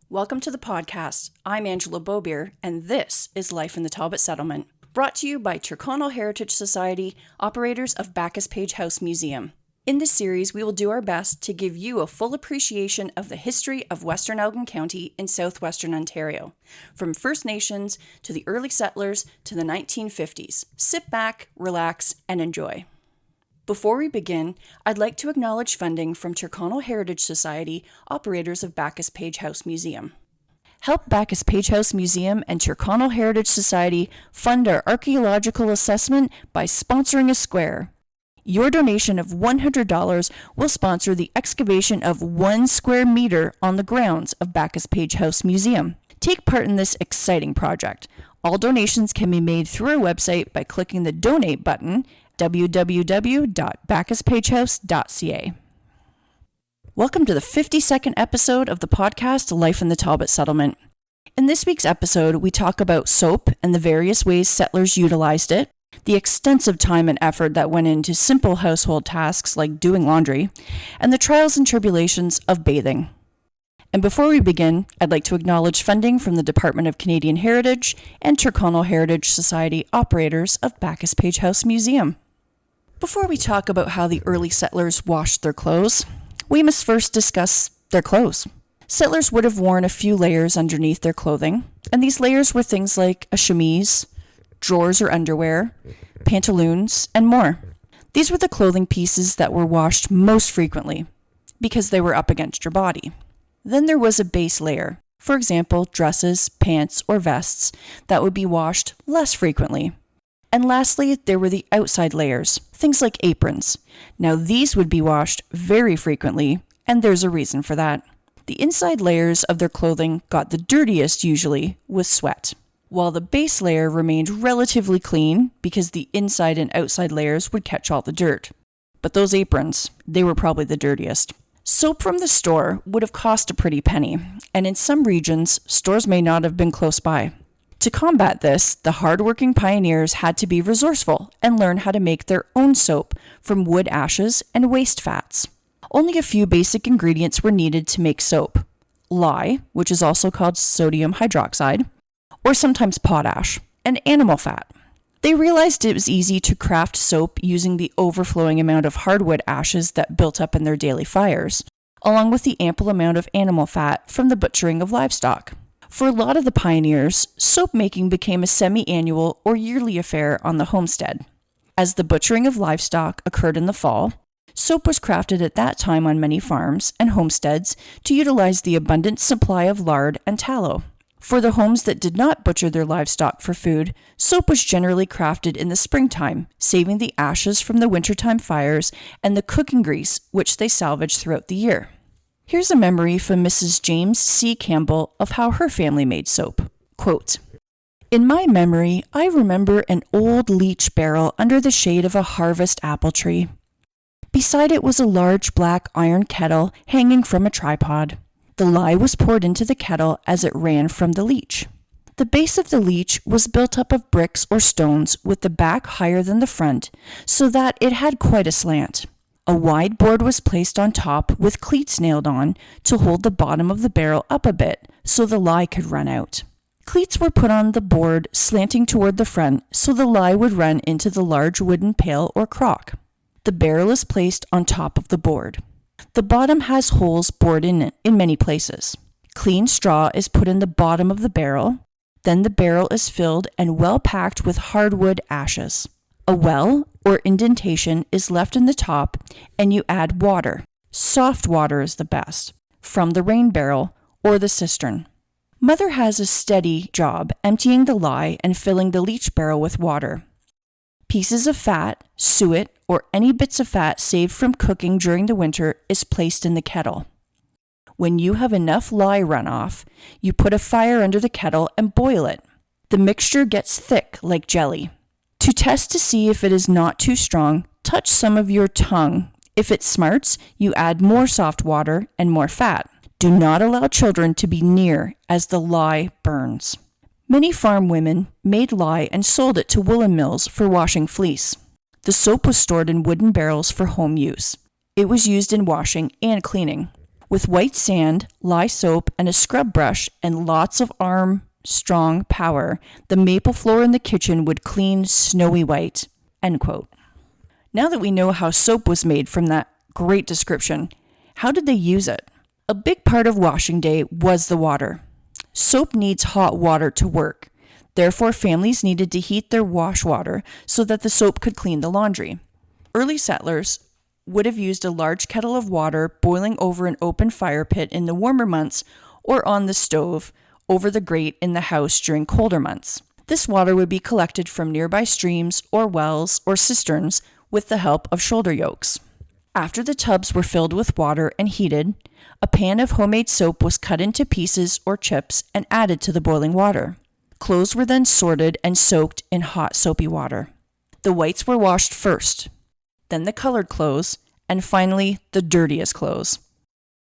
Welcome to the podcast. I'm Angela Bobier, and this is Life in the Talbot Settlement, brought to you by Tyrconnell Heritage Society, operators of Backus-Page House Museum. In this series, we will do our best to give you a full appreciation of the history of Western Elgin County in southwestern Ontario, from First Nations to the early settlers to the 1950s. Sit back, relax, and enjoy. Before we begin, I'd like to acknowledge funding from Tyrconnell Heritage Society, operators of Backus-Page House Museum. Help Backus-Page House Museum and Tyrconnell Heritage Society fund our archaeological assessment by sponsoring a square. Your donation of $100 will sponsor the excavation of 1 square meter on the grounds of Backus-Page House Museum. Take part in this exciting project. All donations can be made through our website by clicking the donate button www.backuspagehouse.ca. Welcome to the 52nd episode of the podcast Life in the Talbot Settlement. In this week's episode, we talk about soap and the various ways settlers utilized it, the extensive time and effort that went into simple household tasks like doing laundry, and the trials and tribulations of bathing. And before we begin, I'd like to acknowledge funding from the Department of Canadian Heritage and Tyrconnell Heritage Society, operators of Backus-Page House Museum. Before we talk about how the early settlers washed their clothes, we must first discuss their clothes. Settlers would have worn a few layers underneath their clothing, and these layers were things like a chemise, drawers or underwear, pantaloons, and more. These were the clothing pieces that were washed most frequently, because they were up against your body. Then there was a base layer, for example, dresses, pants, or vests, that would be washed less frequently. And lastly, there were the outside layers, things like aprons. Now these would be washed very frequently, and there's a reason for that. The inside layers of their clothing got the dirtiest usually with sweat, while the base layer remained relatively clean because the inside and outside layers would catch all the dirt. But those aprons, they were probably the dirtiest. Soap from the store would have cost a pretty penny, and in some regions, stores may not have been close by. To combat this, the hard-working pioneers had to be resourceful and learn how to make their own soap from wood ashes and waste fats. Only a few basic ingredients were needed to make soap: lye, which is also called sodium hydroxide, or sometimes potash, and animal fat. They realized it was easy to craft soap using the overflowing amount of hardwood ashes that built up in their daily fires, along with the ample amount of animal fat from the butchering of livestock. For a lot of the pioneers, soap making became a semi-annual or yearly affair on the homestead. As the butchering of livestock occurred in the fall, soap was crafted at that time on many farms and homesteads to utilize the abundant supply of lard and tallow. For the homes that did not butcher their livestock for food, soap was generally crafted in the springtime, saving the ashes from the wintertime fires and the cooking grease, which they salvaged throughout the year. Here's a memory from Mrs. James C. Campbell of how her family made soap. Quote, "In my memory, I remember an old leach barrel under the shade of a harvest apple tree. Beside it was a large black iron kettle hanging from a tripod. The lye was poured into the kettle as it ran from the leach. The base of the leach was built up of bricks or stones with the back higher than the front, so that it had quite a slant. A wide board was placed on top with cleats nailed on to hold the bottom of the barrel up a bit so the lye could run out. Cleats were put on the board slanting toward the front so the lye would run into the large wooden pail or crock. The barrel is placed on top of the board. The bottom has holes bored in it in many places. Clean straw is put in the bottom of the barrel. Then the barrel is filled and well packed with hardwood ashes. A well or indentation is left in the top, and you add water. Soft water is the best, from the rain barrel or the cistern. Mother has a steady job emptying the lye and filling the leach barrel with water. Pieces of fat, suet, or any bits of fat saved from cooking during the winter is placed in the kettle. When you have enough lye runoff, you put a fire under the kettle and boil it. The mixture gets thick like jelly. To test to see if it is not too strong, touch some of your tongue. If it smarts, you add more soft water and more fat. Do not allow children to be near as the lye burns." Many farm women made lye and sold it to woolen mills for washing fleece. The soap was stored in wooden barrels for home use. It was used in washing and cleaning. With white sand, lye soap, and a scrub brush, and lots of arm-strong power, the maple floor in the kitchen would clean snowy white." End quote. Now that we know how soap was made from that great description, how did they use it? A big part of washing day was the water. Soap needs hot water to work. Therefore, families needed to heat their wash water so that the soap could clean the laundry. Early settlers would have used a large kettle of water boiling over an open fire pit in the warmer months or on the stove over the grate in the house during colder months. This water would be collected from nearby streams or wells or cisterns with the help of shoulder yokes. After the tubs were filled with water and heated, a pan of homemade soap was cut into pieces or chips and added to the boiling water. Clothes were then sorted and soaked in hot soapy water. The whites were washed first, then the colored clothes, and finally the dirtiest clothes.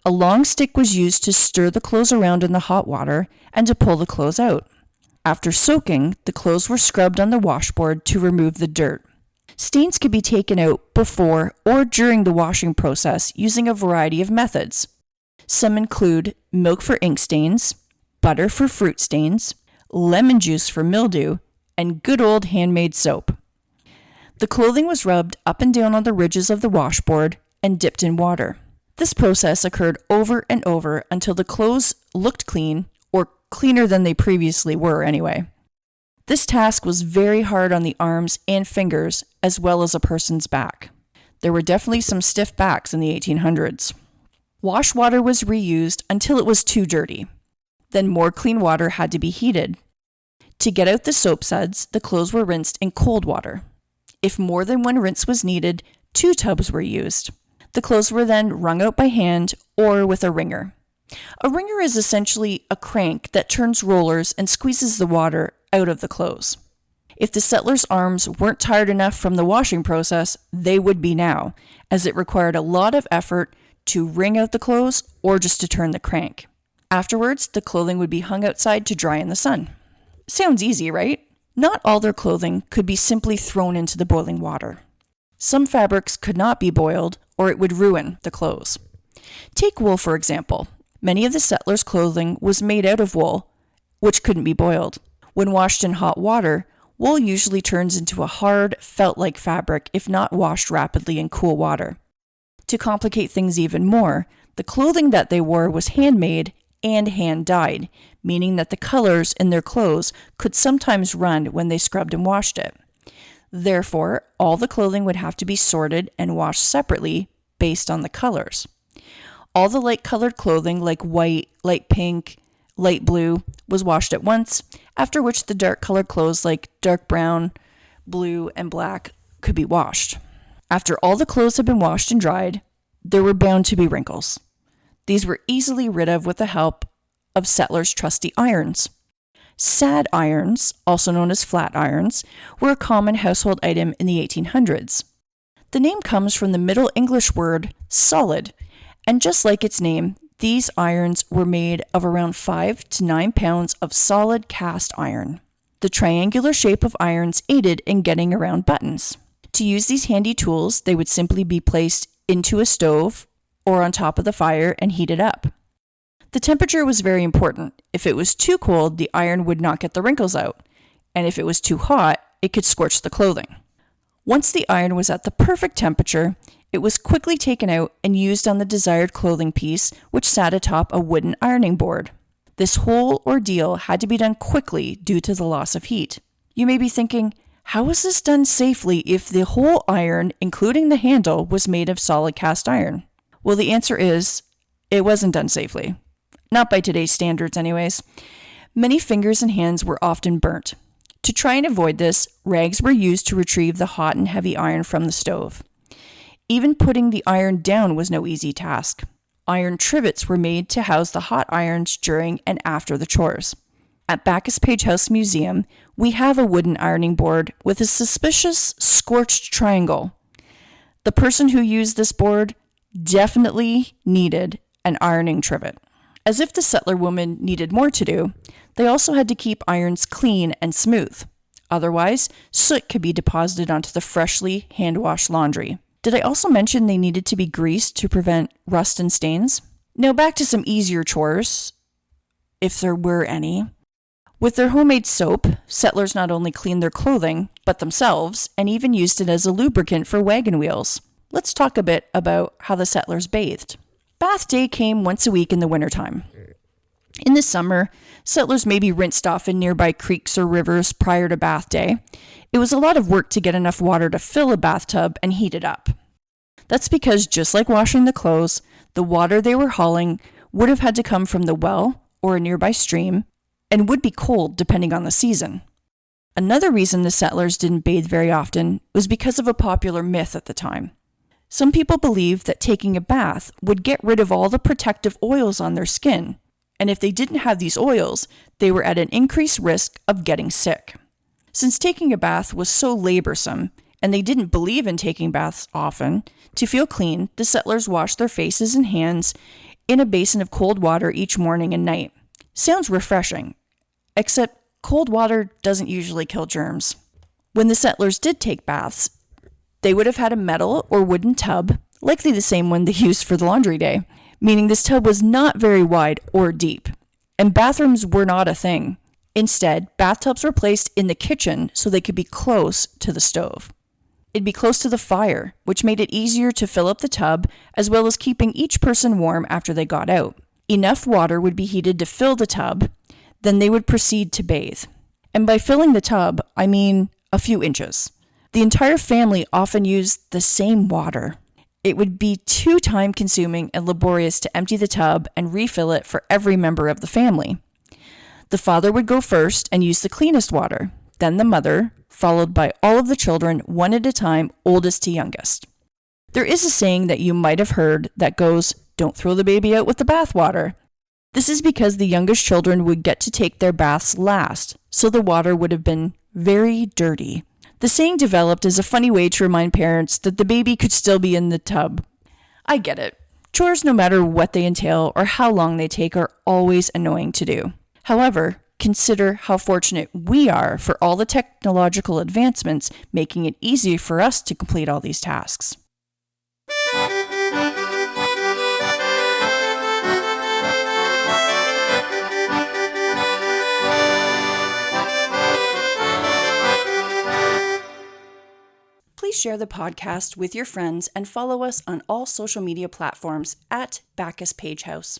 A long stick was used to stir the clothes around in the hot water and to pull the clothes out. After soaking, the clothes were scrubbed on the washboard to remove the dirt. Stains could be taken out before or during the washing process using a variety of methods. Some include milk for ink stains, butter for fruit stains, lemon juice for mildew, and good old handmade soap. The clothing was rubbed up and down on the ridges of the washboard and dipped in water. This process occurred over and over until the clothes looked clean, or cleaner than they previously were anyway. This task was very hard on the arms and fingers, as well as a person's back. There were definitely some stiff backs in the 1800s. Wash water was reused until it was too dirty. Then more clean water had to be heated. To get out the soap suds, the clothes were rinsed in cold water. If more than one rinse was needed, 2 tubs were used. The clothes were then wrung out by hand or with a wringer. A wringer is essentially a crank that turns rollers and squeezes the water out of the clothes. If the settlers' arms weren't tired enough from the washing process, they would be now, as it required a lot of effort to wring out the clothes or just to turn the crank. Afterwards, the clothing would be hung outside to dry in the sun. Sounds easy, right? Not all their clothing could be simply thrown into the boiling water. Some fabrics could not be boiled, or it would ruin the clothes. Take wool, for example. Many of the settlers' clothing was made out of wool, which couldn't be boiled. When washed in hot water, wool usually turns into a hard, felt-like fabric if not washed rapidly in cool water. To complicate things even more, the clothing that they wore was handmade and hand-dyed, meaning that the colors in their clothes could sometimes run when they scrubbed and washed it. Therefore, all the clothing would have to be sorted and washed separately based on the colors. All the light-colored clothing like white, light pink, light blue was washed at once, after which the dark-colored clothes like dark brown, blue, and black could be washed. After all the clothes had been washed and dried, there were bound to be wrinkles. These were easily rid of with the help of settlers' trusty irons. Sad irons, also known as flat irons, were a common household item in the 1800s. The name comes from the Middle English word solid, and just like its name, these irons were made of around 5 to 9 pounds of solid cast iron. The triangular shape of irons aided in getting around buttons. To use these handy tools, they would simply be placed into a stove or on top of the fire and heated up. The temperature was very important. If it was too cold, the iron would not get the wrinkles out, and if it was too hot, it could scorch the clothing. Once the iron was at the perfect temperature, it was quickly taken out and used on the desired clothing piece, which sat atop a wooden ironing board. This whole ordeal had to be done quickly due to the loss of heat. You may be thinking, how was this done safely if the whole iron, including the handle, was made of solid cast iron? Well, the answer is, it wasn't done safely. Not by today's standards anyways. Many fingers and hands were often burnt. To try and avoid this, rags were used to retrieve the hot and heavy iron from the stove. Even putting the iron down was no easy task. Iron trivets were made to house the hot irons during and after the chores. At Backus-Page House Museum, we have a wooden ironing board with a suspicious scorched triangle. The person who used this board definitely needed an ironing trivet. As if the settler woman needed more to do, they also had to keep irons clean and smooth. Otherwise, soot could be deposited onto the freshly hand-washed laundry. Did I also mention they needed to be greased to prevent rust and stains? Now back to some easier chores, if there were any. With their homemade soap, settlers not only cleaned their clothing, but themselves, and even used it as a lubricant for wagon wheels. Let's talk a bit about how the settlers bathed. Bath day came once a week in the wintertime. In the summer, settlers may be rinsed off in nearby creeks or rivers prior to bath day. It was a lot of work to get enough water to fill a bathtub and heat it up. That's because, just like washing the clothes, the water they were hauling would have had to come from the well or a nearby stream, and would be cold depending on the season. Another reason the settlers didn't bathe very often was because of a popular myth at the time. Some people believed that taking a bath would get rid of all the protective oils on their skin, and if they didn't have these oils, they were at an increased risk of getting sick. Since taking a bath was so laborsome, and they didn't believe in taking baths often, to feel clean, the settlers washed their faces and hands in a basin of cold water each morning and night. Sounds refreshing, except cold water doesn't usually kill germs. When the settlers did take baths, they would have had a metal or wooden tub, likely the same one they used for the laundry day, meaning this tub was not very wide or deep, and bathrooms were not a thing. Instead, bathtubs were placed in the kitchen so they could be close to the stove. It'd be close to the fire, which made it easier to fill up the tub, as well as keeping each person warm after they got out. Enough water would be heated to fill the tub, then they would proceed to bathe. And by filling the tub, I mean a few inches. The entire family often used the same water. It would be too time-consuming and laborious to empty the tub and refill it for every member of the family. The father would go first and use the cleanest water, then the mother, followed by all of the children, one at a time, oldest to youngest. There is a saying that you might have heard that goes, "Don't throw the baby out with the bathwater." This is because the youngest children would get to take their baths last, so the water would have been very dirty. The saying developed as a funny way to remind parents that the baby could still be in the tub. I get it. Chores, no matter what they entail or how long they take, are always annoying to do. However, consider how fortunate we are for all the technological advancements making it easy for us to complete all these tasks. Please share the podcast with your friends and follow us on all social media platforms at Backus-Page House.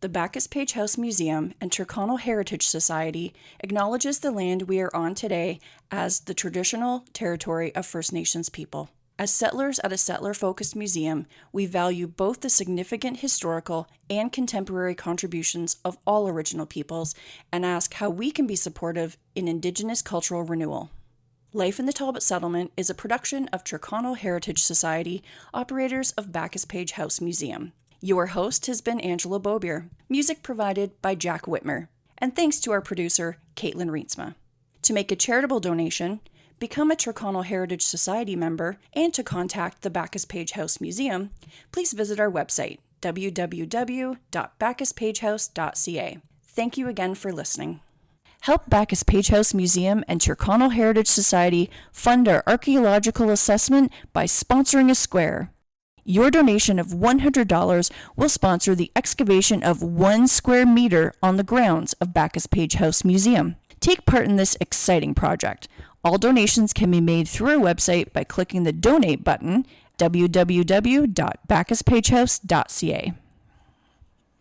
The Backus-Page House Museum and Tyrconnell Heritage Society acknowledges the land we are on today as the traditional territory of First Nations people. As settlers at a settler-focused museum, we value both the significant historical and contemporary contributions of all original peoples and ask how we can be supportive in Indigenous cultural renewal. Life in the Talbot Settlement is a production of Tyrconnell Heritage Society, operators of Backus-Page House Museum. Your host has been Angela Bobier, music provided by Jack Witmer, and thanks to our producer, Katlyn Reintsma. To make a charitable donation, become a Tyrconnell Heritage Society member, and to contact the Backus-Page House Museum, please visit our website, www.backuspagehouse.ca. Thank you again for listening. Help Backus-Page House Museum and Tyrconnell Heritage Society fund our archaeological assessment by sponsoring a square. Your donation of $100 will sponsor the excavation of 1 square meter on the grounds of Backus-Page House Museum. Take part in this exciting project. All donations can be made through our website by clicking the donate button, www.backuspagehouse.ca.